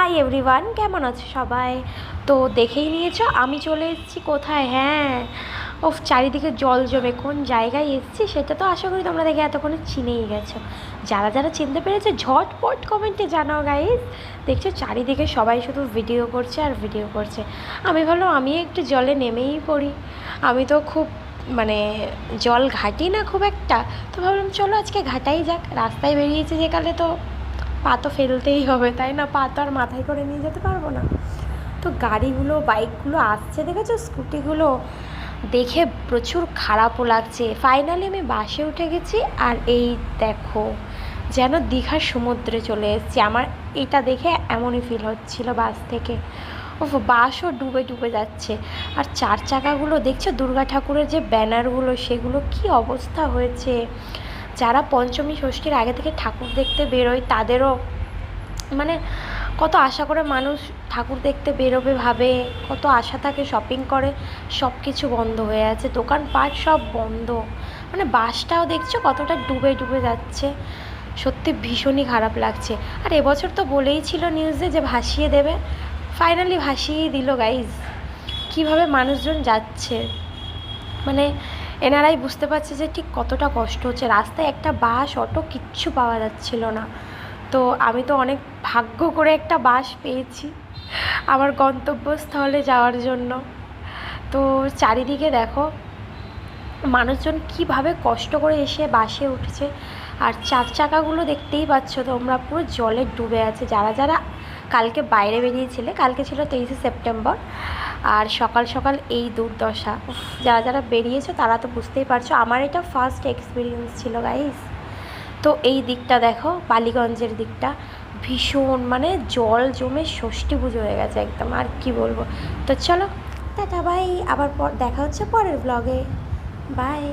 Hi everyone, কেমন আছো সবাই? তো দেখেই নিয়েছো আমি চলে এসেছি কোথায়। হ্যাঁ, ও চারিদিকে জল জমে কোন জায়গায় এসেছি সেটা তো আশা করি তোমরা দেখে এতক্ষণে চিনেই গেছো। যারা যারা চিনতে পেরেছে ঝটপট কমেন্টে জানাও গাইস। দেখছো চারিদিকে সবাই শুধু ভিডিও করছে আর ভিডিও করছে। আমি ভাবলাম আমি একটু জলে নেমেই পড়ি। আমি তো খুব মানে জল ঘাটি না খুব একটা, তো ভাবলাম চলো আজকে ঘাটাই যাক। রাস্তায় বেরিয়েছি যেকালে তো পা তো ফেলতেই হবে, তাই না? পা তো আর মাথায় করে নিয়ে যেতে পারবো না। তো গাড়িগুলো বাইকগুলো আসছে দেখেছো, স্কুটিগুলো দেখে প্রচুর খারাপও লাগছে। ফাইনালি আমি বাসে উঠে গেছি আর এই দেখো যেন দীঘার সমুদ্রে চলে এসেছি। আমার এটা দেখে এমনই ফিল হচ্ছিল বাস থেকে। ও বাসও ডুবে ডুবে যাচ্ছে। আর চার চাকাগুলো দেখছো, দুর্গা ঠাকুরের যে ব্যানারগুলো সেগুলো কি অবস্থা হয়েছে। যারা পঞ্চমী ষষ্ঠীর আগে থেকে ঠাকুর দেখতে বেরোয় তাদেরও মানে কত আশা করে মানুষ ঠাকুর দেখতে বেরোবে ভাবে, কত আশা থাকে, শপিং করে, সব কিছু বন্ধ হয়ে আছে, দোকানপাট সব বন্ধ। মানে বাসটাও দেখছো কতটা ডুবে ডুবে যাচ্ছে। সত্যি ভীষণই খারাপ লাগছে। আর এবছর তো বলেই ছিল নিউজে যে ভাসিয়ে দেবে, ফাইনালি ভাসিয়েই দিল গাইজ। কীভাবে মানুষজন যাচ্ছে মানে এনারাই বুঝতে পারছে যে ঠিক কতটা কষ্ট হচ্ছে। রাস্তায় একটা বাস অটো কিচ্ছু পাওয়া যাচ্ছিল না। তো আমি তো অনেক ভাগ্য করে একটা বাস পেয়েছি আমার গন্তব্যস্থলে যাওয়ার জন্য। তো চারিদিকে দেখো মানুষজন কীভাবে কষ্ট করে এসে বাসে উঠছে। আর চার চাকাগুলো দেখতেই পাচ্ছ তোমরা পুরো জলে ডুবে আছে। যারা যারা কালকে বাইরে বেরিয়েছিলে, কালকে ছিল 23শে সেপ্টেম্বর, আর সকাল সকাল এই দুর্দশা। যারা যারা বেরিয়েছো তারা তো বুঝতেই পারছো। আমার এটা ফার্স্ট এক্সপিরিয়েন্স ছিল গাইস। তো এই দিকটা দেখো, বালিগঞ্জের দিকটা ভীষণ মানে জল জমে ষষ্ঠী পুজো হয়ে গেছে একদম। আর কি বলবো। তো চলো টাটা বাই, আবার দেখা হচ্ছে পরের ব্লগে। বাই।